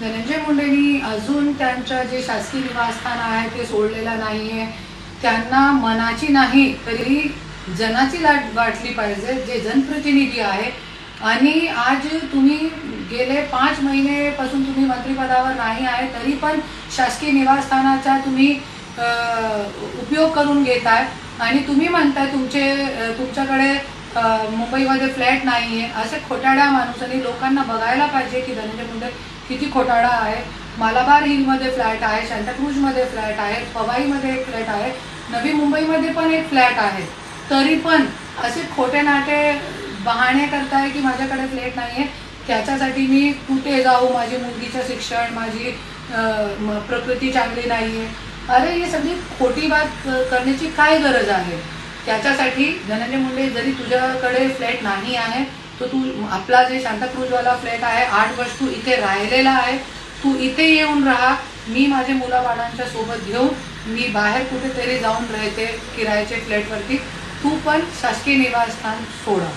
धनंजय मुंडेंनी अजून त्यांचं जे शासकीय निवासस्थान आहे ते सोडलेलं नाहीये. त्यांना मनाची नाही तरी जनाची लाट वाटली पाहिजे, जे जनप्रतिनिधी आहे. आणि आज तुम्ही गेले 5 महिनेपासून तुम्ही मंत्रिपदावर नाही आहे, तरी पण शासकीय निवासस्थानाचा तुम्ही उपयोग करून घेताय आणि तुम्ही म्हणताय तुमच्याकडे मुंबईमध्ये फ्लॅट नाही आहे. असे खोटारड्या माणसांनी लोकांना बघायला पाहिजे की धनंजय मुंडे किती खोटारडा आहे. मालाबार हिलमध्ये फ्लॅट आहे, सांताक्रूजमध्ये फ्लॅट आहे, पवाईमध्ये एक फ्लॅट आहे, नवी मुंबईमध्ये पण एक फ्लॅट आहे. तरी पण असे खोटे नाटे बहाणे करताय की माझ्याकडे फ्लॅट नाही आहे, त्याच्यासाठी मी कुठे जाऊ, माझी मुलगीचं शिक्षण, माझी प्रकृती चांगली नाही आहे. अरे ही सगळी खोटी बात करण्याची काय गरज आहे? त्याच्यासाठी धनंजय मुंडे, जरी तुझ्याकडे फ्लॅट नाही आहे तर तू आपला जे सांताक्रूजवाला फ्लॅट आहे 8 वर्ष तू इथे राहिलेला आहे, तू इथे येऊन राहा. मी माझे मुलाबाळांच्या सोबत घेऊन मी बाहेर कुठेतरी जाऊन राहते किरायाचे फ्लॅटवरती. तू पण शासकीय निवासस्थान सोडा.